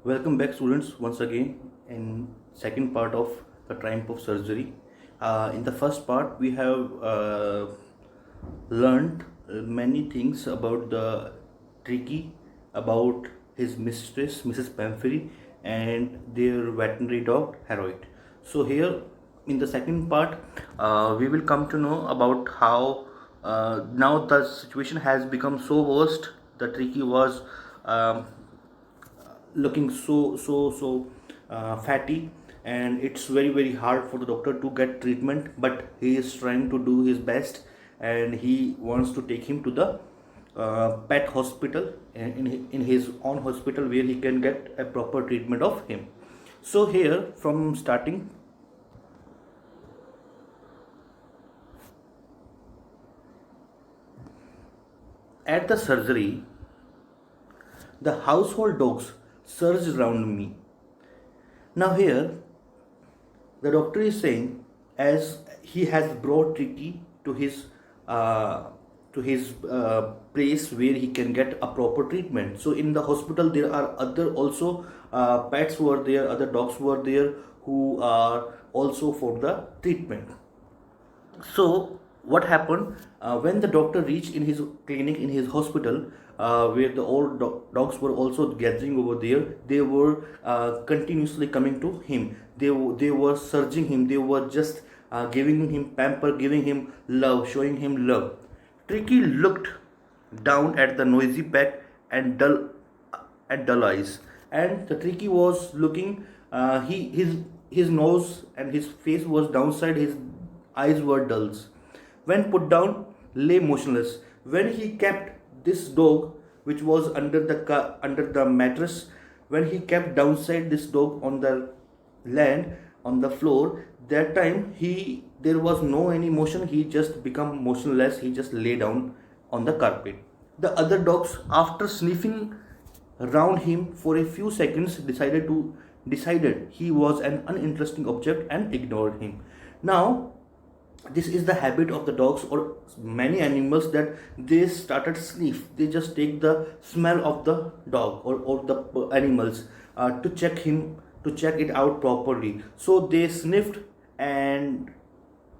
Welcome back, students, once again in second part of the triumph of surgery. In the first part, we have learned many things about the Tricky, about his mistress, Mrs. Pamphily, and their veterinary dog, Heroid. So here, in the second part, we will come to know about how now the situation has become so worst. The Tricky was um, looking so fatty, and it's very hard for the doctor to get treatment, but he is trying to do his best, and he wants to take him to the pet hospital in his own hospital where he can get a proper treatment of him. So here from starting, at the surgery, the household dogs surged around me. Now here the doctor is saying, as he has brought Tricky uh, to his place where he can get a proper treatment. So in the hospital there are other also pets who are there, other dogs who are there, who are also for the treatment. So what happened, when the doctor reached in his clinic, in his hospital, where the old dogs were also gathering over there, they were continuously coming to him. They were surging him, they were just giving him pamper, giving him love, showing him love. Tricky looked down at the noisy pack and dull eyes, and the Tricky was looking, his nose and his face was downside, his eyes were dulls. When put down, lay motionless. When he kept this dog, which was under the mattress, when he kept downside this dog on the land, on the floor, that time he there was no any motion. He just become motionless. He just lay down on the carpet. The other dogs, after sniffing around him for a few seconds, decided he was an uninteresting object and ignored him. Now this is the habit of the dogs or many animals, that they started sniff, they just take the smell of the dog or the animals, to check him, to check it out properly. So they sniffed, and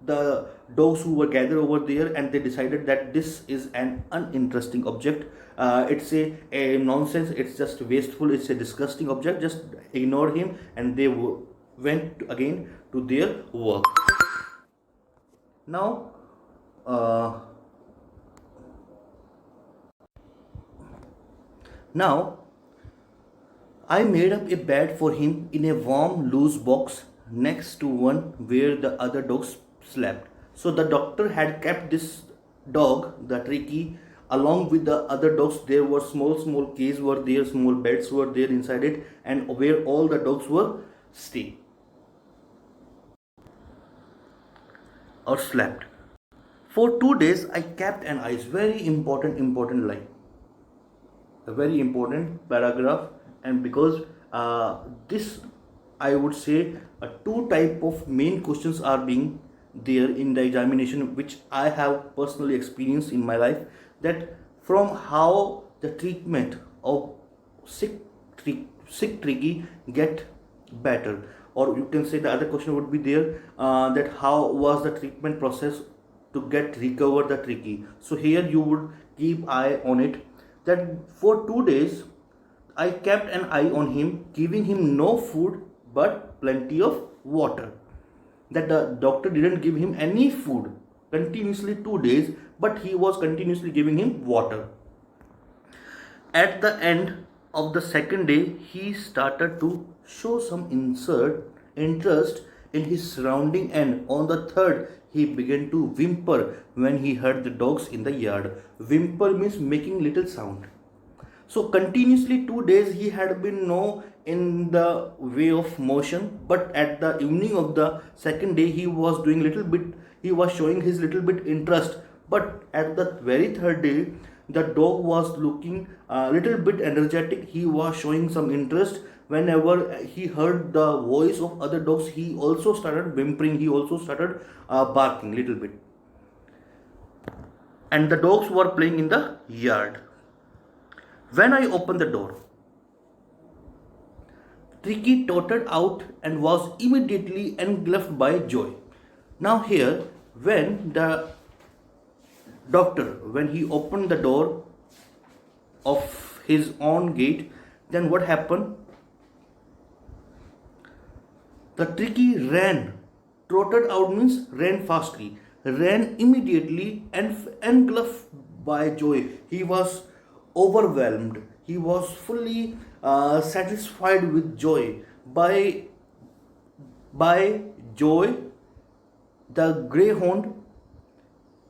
the dogs who were gathered over there, and they decided that this is an uninteresting object, it's a nonsense, it's just wasteful, it's a disgusting object, just ignore him, and they went again to their work. Now, uh, now I made up a bed for him in a warm, loose box next to one where the other dogs slept. So the doctor had kept this dog, the Tricky, along with the other dogs. There were small cages were there, small beds were there inside it, and where all the dogs were stay or slept. For 2 days, I kept an eye. Very important line, a very important paragraph, and because this, I would say, two type of main questions are being there in the examination, which I have personally experienced in my life. That from how the treatment of sick sick Tricky get better, or you can say the other question would be there, that how was the treatment process to get recover the Tricky. So here you would keep eye on it, that for 2 days I kept an eye on him, giving him no food but plenty of water. That the doctor didn't give him any food continuously 2 days, but he was continuously giving him water. At the end of the second day, he started to show some interest in his surrounding, and on the third, he began to whimper when he heard the dogs in the yard. Whimper means making little sound. So continuously 2 days he had been no in the way of motion, but at the evening of the second day he was doing little bit, he was showing his little bit interest. But at the very third day, the dog was looking a little bit energetic, he was showing some interest. Whenever he heard the voice of other dogs, he also started whimpering, he also started barking little bit, and the dogs were playing in the yard. When I opened the door, Tricky tottered out and was immediately engulfed by joy. Now here, when the doctor, when he opened the door of his own gate, then what happened? The Tricky ran. Trotted out means ran fastly. Ran immediately and engulfed by joy. He was overwhelmed. He was fully satisfied with joy. By joy, the greyhound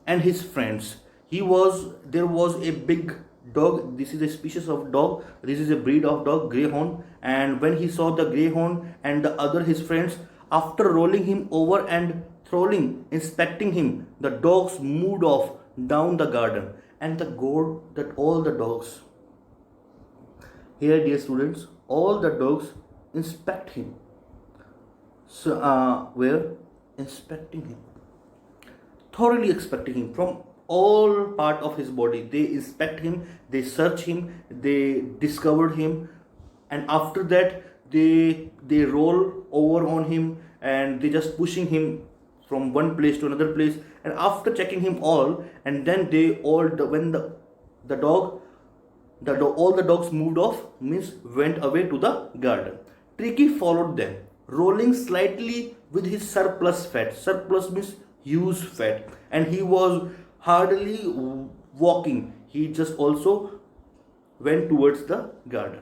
and his friends. There was a big dog. This is a species of dog. This is a breed of dog, greyhound. And when he saw the greyhound and the other his friends, after rolling him over and throwing, inspecting him, the dogs moved off down the garden. And the goat that all the dogs, here dear students, all the dogs inspect him. So where inspecting him, thoroughly inspecting him from all part of his body. They inspect him, they search him, they discovered him, and after that they roll over on him and they just pushing him from one place to another place. And after checking him all, and then they all when the dog all the dogs moved off means went away to the garden. Tricky followed them, rolling slightly with his surplus fat. Surplus means huge fat, and he was hardly walking. He just also went towards the garden.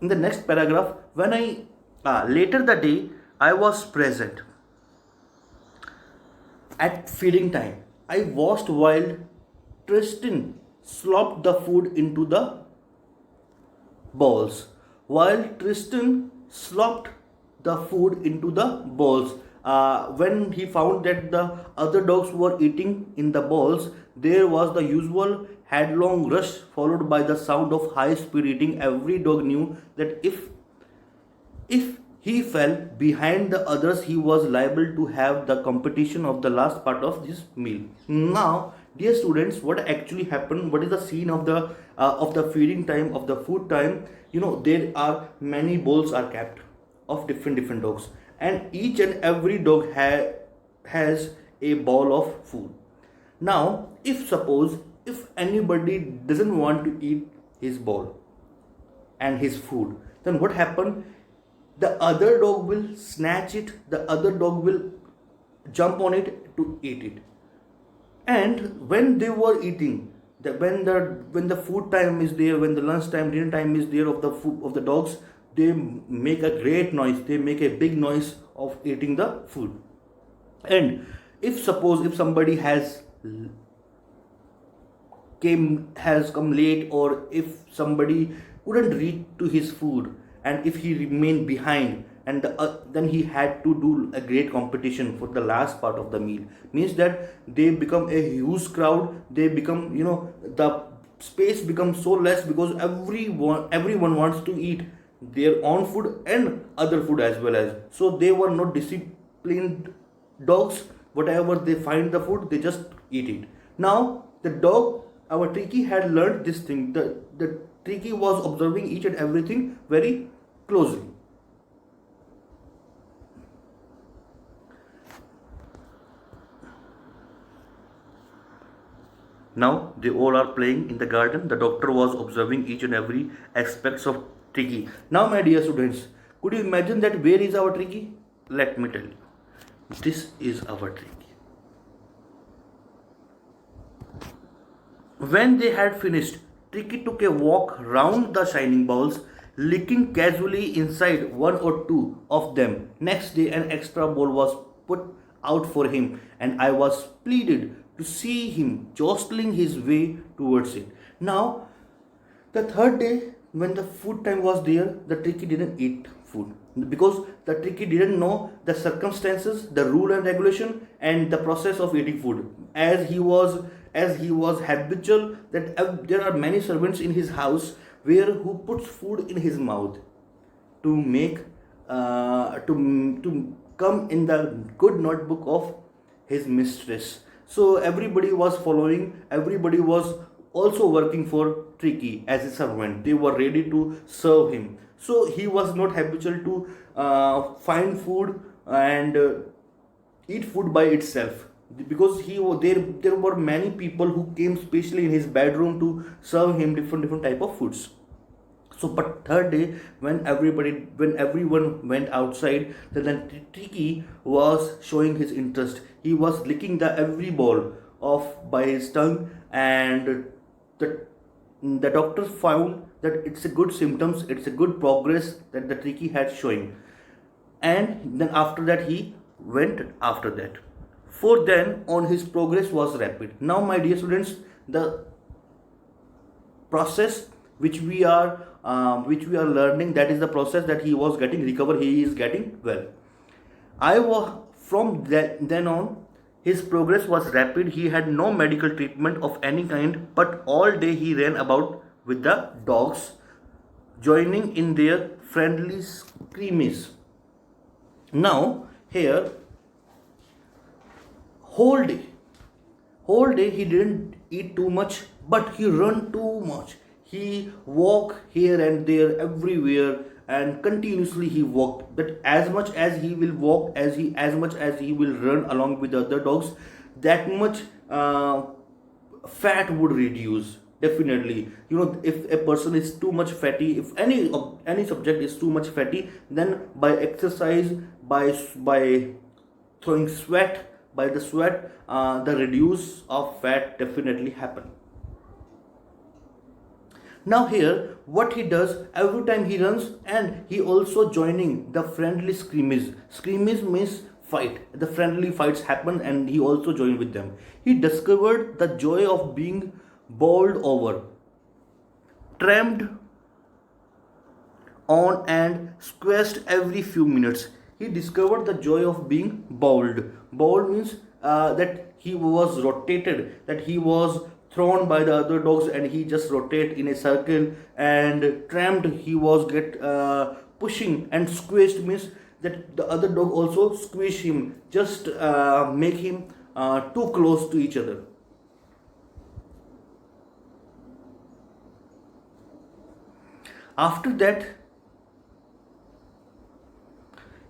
In the next paragraph, when I later the day I was present at feeding time. I watched while Tristan slopped the food into the bowls. While Tristan slopped the food into the bowls, when he found that the other dogs were eating in the bowls, there was the usual headlong rush followed by the sound of high speed eating. Every dog knew that if he fell behind the others, he was liable to have the competition of the last part of this meal. Now, dear students, what actually happened? What is the scene of the feeding time, of the food time? There are many bowls are kept of different dogs, and each and every dog has a bowl of food. Now, if anybody doesn't want to eat his bowl and his food, then what happened? The other dog will snatch it, the other dog will jump on it to eat it. And when they were eating, when the food time is there, when the lunch time, dinner time is there of the food of the dogs, they make a great noise. They make a big noise of eating the food. And if somebody has come late, or if somebody couldn't reach to his food, and if he remained behind, and then he had to do a great competition for the last part of the meal, means that they become a huge crowd. They become, the space becomes so less, because everyone wants to eat their own food and other food as well. As so they were not disciplined dogs. Whatever they find the food, they just eat it. Now the dog, our Tricky, had learned this thing. The Tricky was observing each and everything very closely. Now they all are playing in the garden. The doctor was observing each and every aspects of Tricky. Now, my dear students, could you imagine that where is our Tricky? Let me tell you. This is our Tricky. When they had finished, Tricky took a walk round the shining bowls, licking casually inside one or two of them. Next day, an extra bowl was put out for him, and I was pleased to see him jostling his way towards it. Now, the third day, when the food time was there, the Tricky didn't eat food, because the Tricky didn't know the circumstances, the rule and regulation, and the process of eating food. As he was habitual that there are many servants in his house who puts food in his mouth to make to come in the good notebook of his mistress. So everybody was following. Everybody was also working for Tricky as a servant. They were ready to serve him. So he was not habitual to find food and eat food by itself, because there were many people who came specially in his bedroom to serve him different type of foods. So, but third day, when everyone went outside, then Tiki was showing his interest. He was licking the every ball off by his tongue, and the the doctor found that it's a good symptoms, it's a good progress that the Tiki had showing. And then after that, he went after that. For then on, his progress was rapid. Now, my dear students, the process which we are learning, that is the process that he was getting recover, he is getting well. I was from that, then on, his progress was rapid. He had no medical treatment of any kind, but all day he ran about with the dogs, joining in their friendly screams. Now here, whole day whole day he didn't eat too much, but he run too much. He walk here and there everywhere, and continuously he walked. That as much as he will walk, as much as he will run along with the other dogs, that much fat would reduce. Definitely, if a person is too much fatty, if any subject is too much fatty, then by exercise, by throwing sweat, by the sweat, the reduce of fat definitely happen. Now here, what he does, every time he runs, and he also joining the friendly scrimmage. Scrimmage means fight. The friendly fights happen, and he also joined with them. He discovered the joy of being bowled over, trampled on, and squashed every few minutes. He discovered the joy of being bowled. Bowled means that he was rotated, that he was thrown by the other dogs, and he just rotate in a circle, and trampled, he was get pushing, and squished means that the other dog also squish him, just make him too close to each other. After that,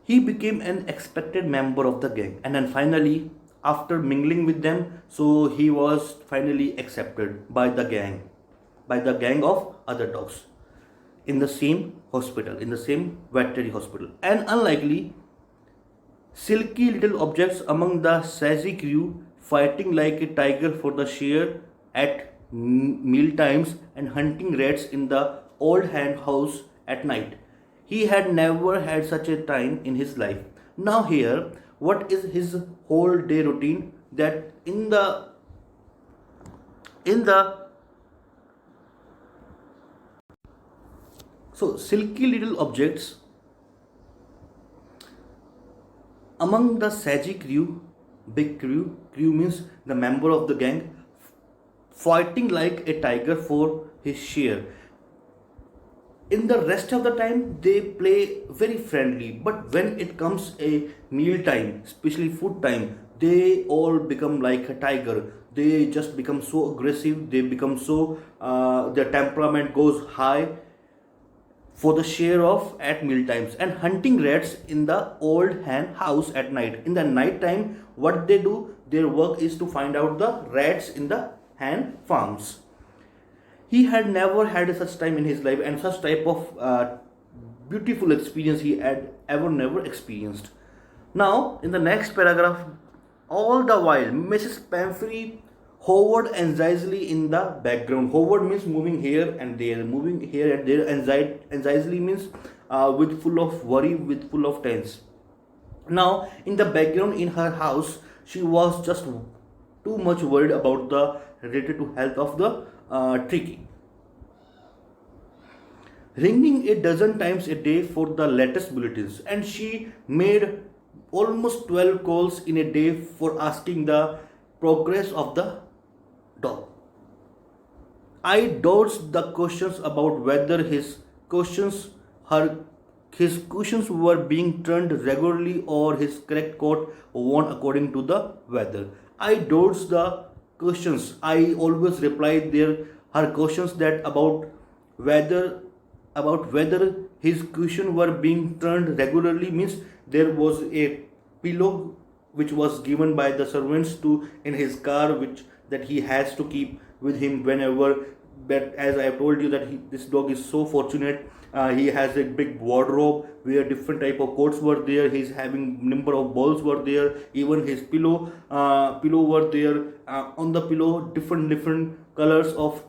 he became an expected member of the gang, and then finally, after mingling with them, so he was finally accepted by the gang of other dogs in the same hospital, in the same veterinary hospital. And unlikely, silky little objects among the sassy crew, fighting like a tiger for the share at meal times, and hunting rats in the old hand house at night. He had never had such a time in his life. Now here, what is his whole day routine? That in the so silky little objects among the saggy crew, big crew means the member of the gang, fighting like a tiger for his share. In the rest of the time, they play very friendly, but when it comes a meal time, especially food time, they all become like a tiger. They just become so aggressive, they become so their temperament goes high for the share of at meal times, and hunting rats in the old hen house at night. In the night time, what they do, their work is to find out the rats in the hen farms. He had never had such time in his life, and such type of beautiful experience he had ever never experienced. Now, in the next paragraph, all the while, Mrs. Pamphry hovered anxiously in the background. Hovered means moving here and there, moving here and there. Anxiously means with full of worry, with full of tense. Now, in the background in her house, she was just too much worried about the related to health of the Tricky. Ringing a dozen times a day for the latest bulletins, and she made almost 12 calls in a day for asking the progress of the dog. I dodged the questions about whether her his cushions were being turned regularly or his correct coat worn according to the weather. I dodged the questions. I always replied her questions that about whether his cushion were being turned regularly, means there was a pillow which was given by the servants to in his car, which that he has to keep with him whenever. But as I have told you that this dog is so fortunate, he has a big wardrobe where different type of coats were there, he's having number of balls were there, even his pillow were there, on the pillow different colors of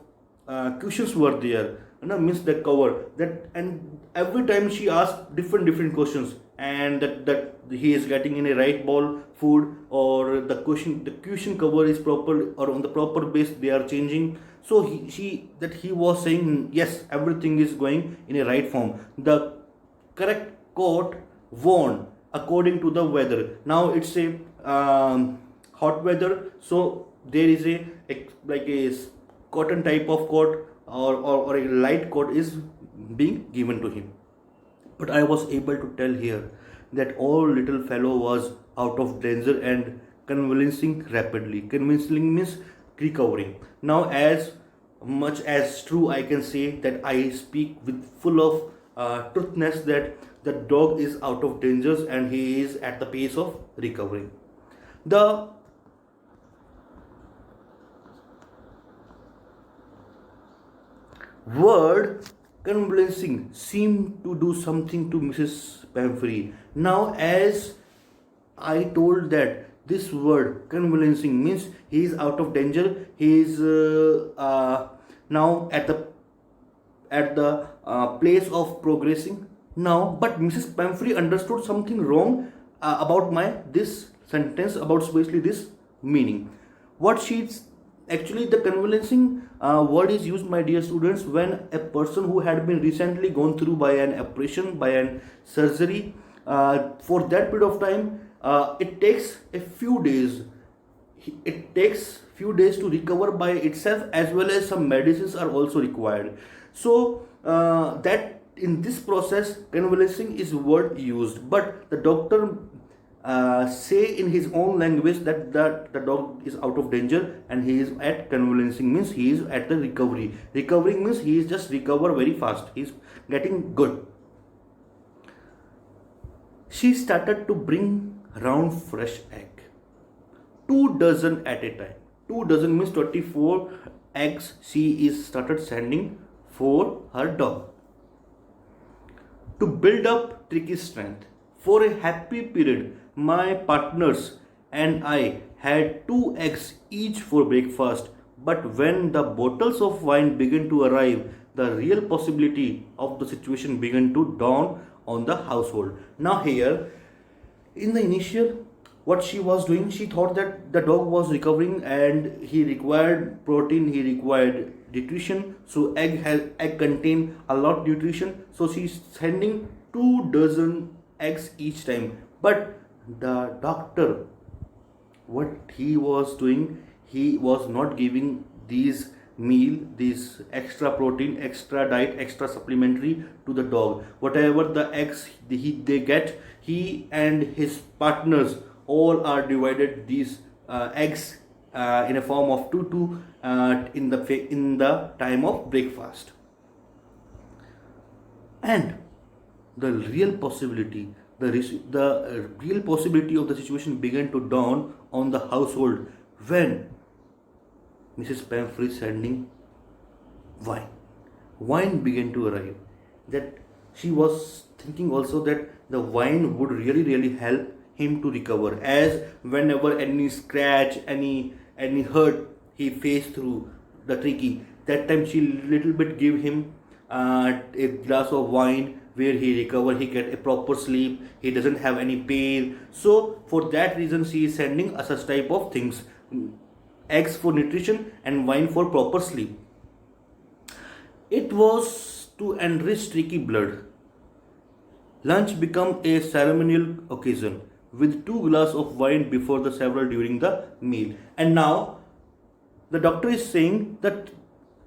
cushions were there, means the cover that. And every time she asked different questions, and that he is getting in a right ball food, or the cushion cover is proper or on the proper base they are changing. So he was saying yes, everything is going in a right form, the correct coat worn according to the weather. Now it's a hot weather, so there is like a cotton type of coat, or a light coat is being given to him. But I was able to tell here that all little fellow was out of danger and convalescing rapidly. Convalescing means recovering. Now, as much as true, I can say that I speak with full of truthness that the dog is out of dangers and he is at the pace of recovering. The word convalescing seemed to do something to Mrs. Pamphry. Now, as I told that this word convalescing means he is out of danger, he is now at the place of progressing now. But Mrs. Pamphry understood something wrong about my this sentence, about especially this meaning. What she's actually the convalescing word is used, my dear students, when a person who had been recently gone through by an operation, by an surgery, for that period of time, it takes a few days. It takes few days to recover by itself, as well as some medicines are also required. So that in this process, convalescing is word used, but the doctor say in his own language that the dog is out of danger and he is at convalescing, means he is at the recovery. Recovering means he is just recover very fast. He is getting good. She started to bring round fresh egg, 2 dozen at a time. 2 dozen means 24 eggs she is started sending for her dog to build up tricky strength. For a happy period, my partners and I had 2 eggs each for breakfast. But when the bottles of wine began to arrive, the real possibility of the situation began to dawn on the household. Now, here, in the initial, what she was doing, she thought that the dog was recovering and he required protein, he required nutrition. So egg contain a lot nutrition. So she's sending 2 dozen eggs each time. But the doctor, what he was doing, he was not giving these these extra protein, extra diet, extra supplementary to the dog. Whatever the eggs they get, he and his partners all are divided these eggs in a form of two in the time of breakfast. And the real possibility the real possibility of the situation began to dawn on the household when Mrs. Pamphry sending wine. Wine began to arrive. That she was thinking also that the wine would really help him to recover, as whenever any scratch, any hurt he faced through the tricky, that time she little bit give him a glass of wine where he recover, he get a proper sleep, he doesn't have any pain. So for that reason she is sending us such type of things, eggs for nutrition and wine for proper sleep. It was to enrich tricky blood. Lunch became a ceremonial occasion with 2 glasses of wine before the several during the meal. And now the doctor is saying that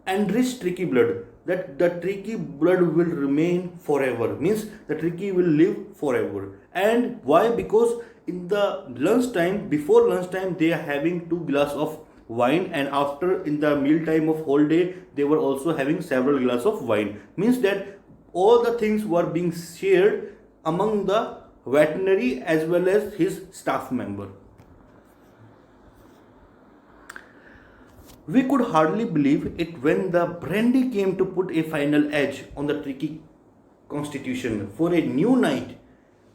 enrich tricky blood, that the tricky blood will remain forever, means the tricky will live forever. And why? Because in the lunchtime, before lunchtime, they are having 2 glasses of wine, and after in the meal time of whole day they were also having several glasses of wine, means that all the things were being shared among the veterinary as well as his staff member. We could hardly believe it when the brandy came to put a final edge on the tricky constitution. For a new night,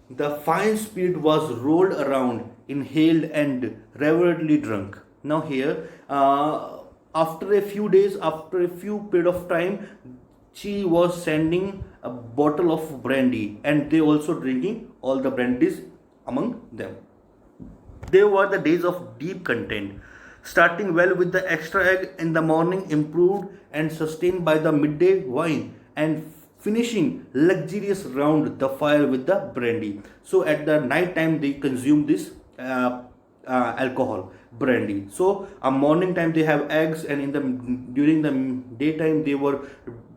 the fine spirit was rolled around, inhaled, and reverently drunk. Now, here, after a few days, after a few period of time, she was sending a bottle of brandy, and they also drinking all the brandies among them. They were the days of deep content, starting well with the extra egg in the morning, improved and sustained by the midday wine, and finishing luxurious round the fire with the brandy. So at the night time they consume this alcohol brandy. So a morning time they have eggs, and in the during the daytime they were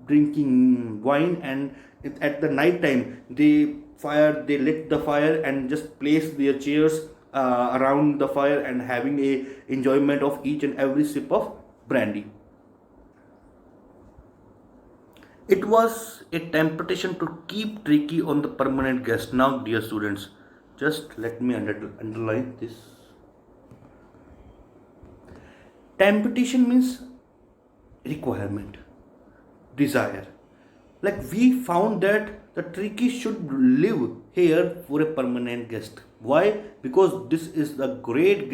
drinking wine, and at the night time they lit the fire and just placed their chairs around the fire and having a enjoyment of each and every sip of brandy. It was a temptation to keep Tricky on the permanent guest. Now, dear students, just let me underline this. Temptation means requirement, desire. Like we found that the Tricky should live here for a permanent guest. Why? Because this is the great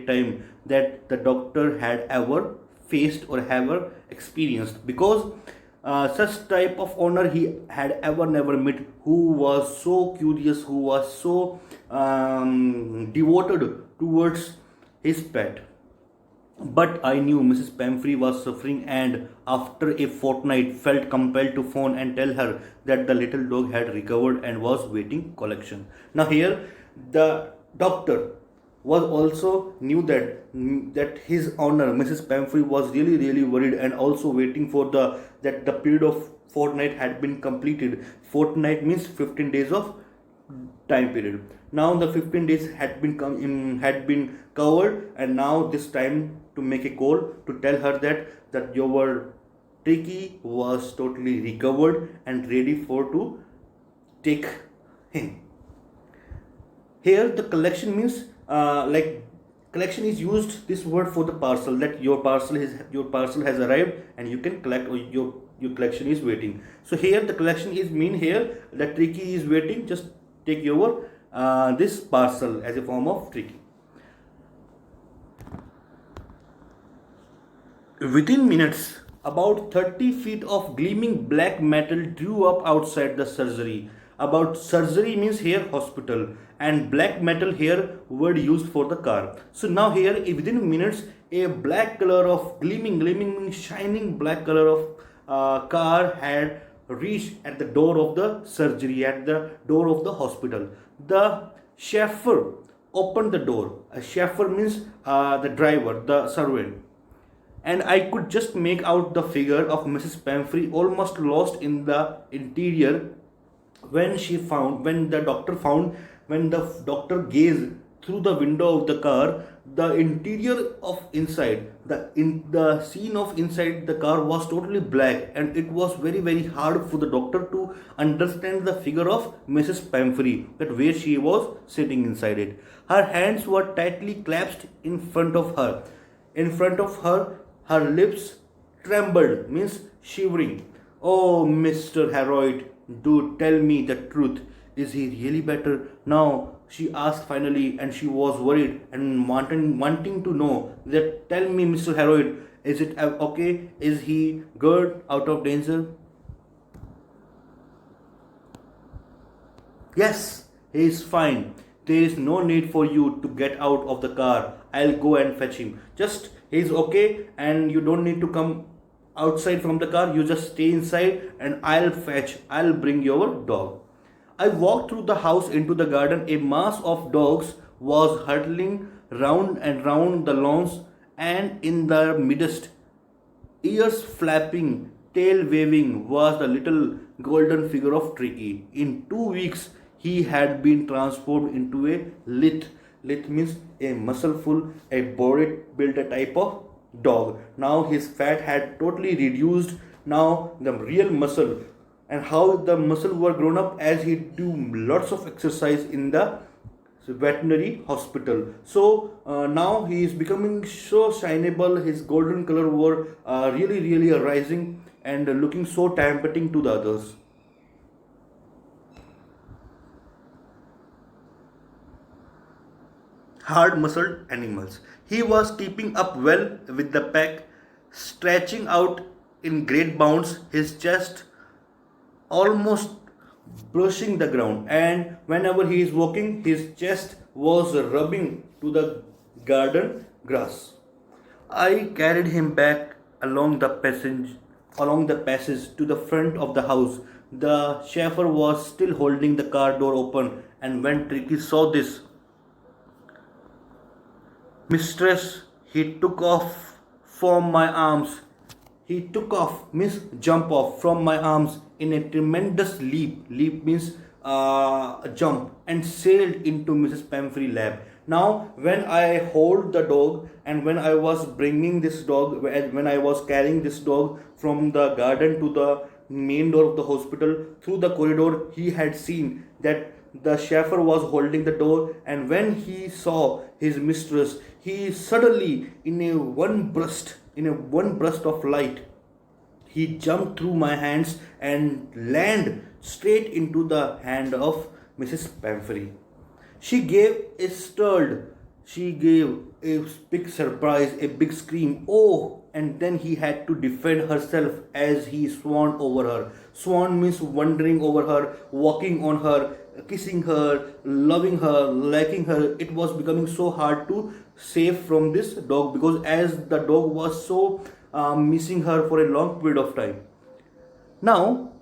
time that the doctor had ever faced or ever experienced. Because such type of owner he had ever never met, who was so curious, who was so devoted towards his pet. But I knew Mrs. Pamphry was suffering, and after a fortnight felt compelled to phone and tell her that the little dog had recovered and was waiting collection. Now here the doctor was also knew that his owner Mrs. Pamphry was really worried and also waiting for the period of fortnight had been completed. Fortnight means 15 days of time period. Now the 15 days had been covered, and now this time to make a call to tell her that your Tricky was totally recovered and ready for to take him. Here the collection means like collection is used this word for the parcel, that your parcel has arrived and you can collect, or your collection is waiting. So here the collection is mean here that Tricky is waiting, just take your this parcel as a form of Tricky. Within minutes, about 30 feet of gleaming black metal drew up outside the surgery. About surgery means here hospital, and black metal here word used for the car. So now here within minutes a black color of gleaming shining black color of car had reached at the door of the surgery, at the door of the hospital. The chauffeur opened the door. A chauffeur means the driver, the servant, and I could just make out the figure of Mrs. Pamphry almost lost in the interior when the doctor gazed through the window of the car. The interior of inside the scene of inside the car was totally black, and it was very hard for the doctor to understand the figure of Mrs. Pamphry, that where she was sitting inside it. Her hands were tightly clasped in front of her. Her lips trembled, means shivering. Oh, Mr. Harold, do tell me the truth. Is he really better now? She asked finally, and she was worried and wanting to know that. Tell me, Mr. Harold, is it okay? Is he good, out of danger? Yes, he is fine. There is no need for you to get out of the car. I'll go and fetch him. Just he's okay, and you don't need to come outside from the car. You just stay inside and I'll bring your dog. I walked through the house into the garden. A mass of dogs was hurtling round and round the lawns, and in the midst, ears flapping, tail waving, was the little golden figure of Tricky. In 2 weeks, he had been transformed into a lithe. Lithe means a muscleful, a built a type of dog. Now his fat had totally reduced. Now the real muscle and how the muscles were grown up as he do lots of exercise in the veterinary hospital. So now he is becoming so shineable. His golden color were really rising and looking so tempting to the others. Hard muscled animals. He was keeping up well with the pack, stretching out in great bounds, his chest almost brushing the ground, and whenever he is walking, his chest was rubbing to the garden grass. I carried him back along the passage to the front of the house. The chauffeur was still holding the car door open, and when Tricky saw this, mistress, he took off from my arms. He took off, means jump off from my arms in a tremendous leap. Leap means a jump, and sailed into Mrs. Pamphre's lap. Now, when I hold the dog, and when I was bringing this dog, when I was carrying this dog from the garden to the main door of the hospital through the corridor, he had seen that the chauffeur was holding the door, and when he saw his mistress, he suddenly, in a one burst of light, he jumped through my hands and landed straight into the hand of Mrs. Pamphry. She gave a startled, she gave a big surprise, a big scream, oh, and then he had to defend herself as he swan over her. Swan means wandering over her, walking on her, kissing her, loving her, liking her. It was becoming so hard to save from this dog, because as the dog was so missing her for a long period of time. Now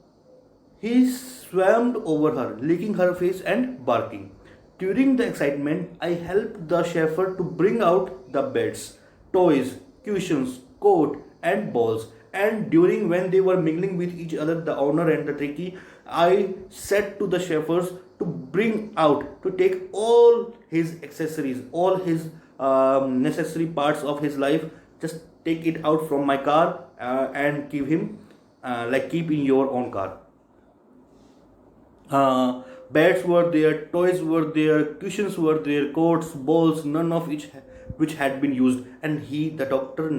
he swam over her, licking her face and barking. During the excitement, I helped the chauffeur to bring out the beds, toys, cushions, coat, and balls. And during when they were mingling with each other, the owner and the tricky, I said to the chauffeurs to bring out, to take all his accessories, all his necessary parts of his life, just take it out from my car and give him, keep in your own car. Beds were there, toys were there, cushions were there, coats, balls, none of which had been used, and the doctor,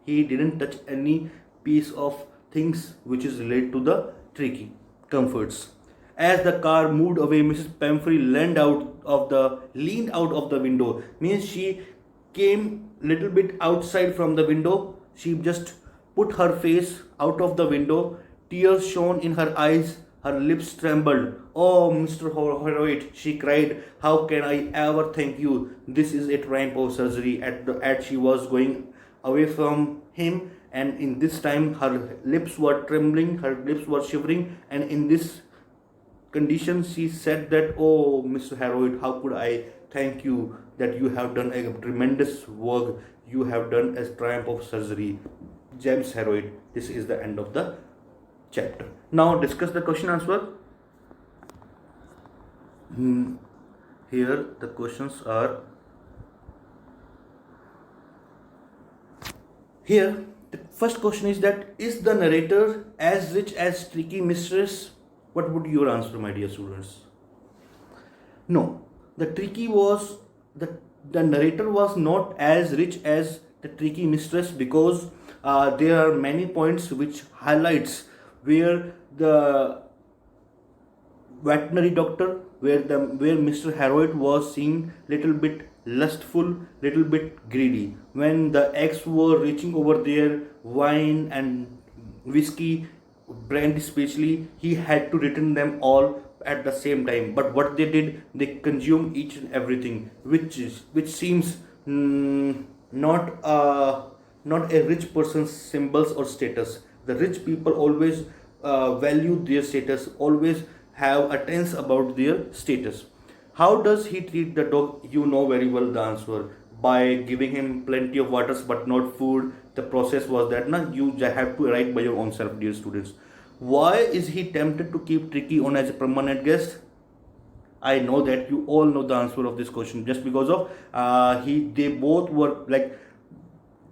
he didn't touch any piece of things which is related to the tricky comforts. As the car moved away, Mrs. Pamphry leaned out of the window. Means she came little bit outside from the window. She just put her face out of the window. Tears shone in her eyes. Her lips trembled. Oh, Mr. Heroit, she cried. How can I ever thank you? This is a triumph of surgery. At she was going away from him, and in this time her lips were trembling, her lips were shivering, and in this condition she said that, oh, Mr. Heroit, how could I thank you, that you have done a tremendous work, you have done a triumph of surgery. James Heroit. This is the end of the chapter. Now discuss the question answer. Here the questions are, here the first question is that, is the narrator as rich as tricky mistress? What would your answer, my dear students? No, the narrator was not as rich as the tricky mistress, because there are many points which highlights where the veterinary doctor, where Mr. Heroit was seen little bit lustful, little bit greedy. When the eggs were reaching over there, wine and whiskey, brandy especially, he had to return them all at the same time. But what they did, they consumed each and everything, which seems not a rich person's symbols or status. The rich people always value their status, always have a tense about their status. How does he treat the dog? You know very well the answer. By giving him plenty of waters but not food. The process was that, you have to write by your own self, dear students. Why is he tempted to keep Tricky on as a permanent guest? I know that you all know the answer of this question, just because of they both were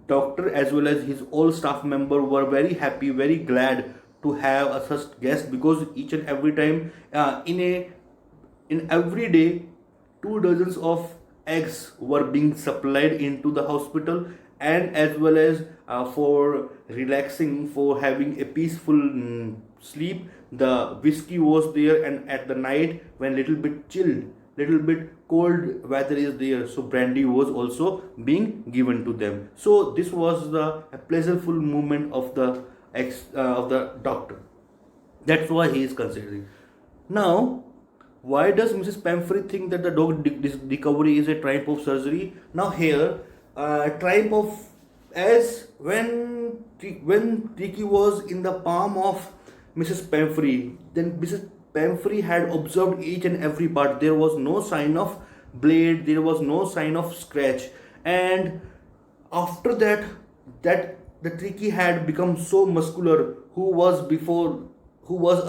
doctor as well as his all staff member were very happy, very glad to have a such guest, because each and every time in every day 2 dozens of eggs were being supplied into the hospital, and as well as for relaxing, for having a peaceful sleep, the whiskey was there, and at the night when little bit chilled, little bit cold weather is there, so brandy was also being given to them. So this was the a pleasureful moment of the of the doctor. That's why he is considering. Now, why does Mrs. Pamphry think that the dog recovery is a triumph of surgery? Now here, triumph of, as when Tiki was in the palm of Mrs. Pamphry, then Mrs. Pamphry had observed each and every part. There was no sign of blade. There was no sign of scratch, and after that, that the Tricky had become so muscular, who was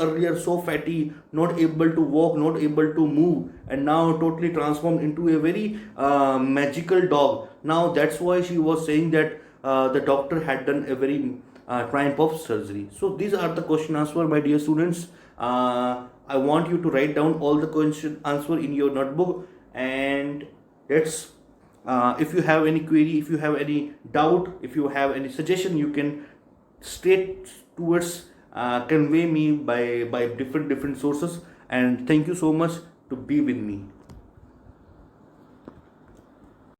earlier so fatty, not able to walk, not able to move, and now totally transformed into a very magical dog. Now that's why she was saying that the doctor had done a very triumph of surgery. So these are the question answer, my dear students. I want you to write down all the question answer in your notebook, and let's if you have any query, if you have any doubt, if you have any suggestion, you can straight towards convey me by different sources. And thank you so much to be with me.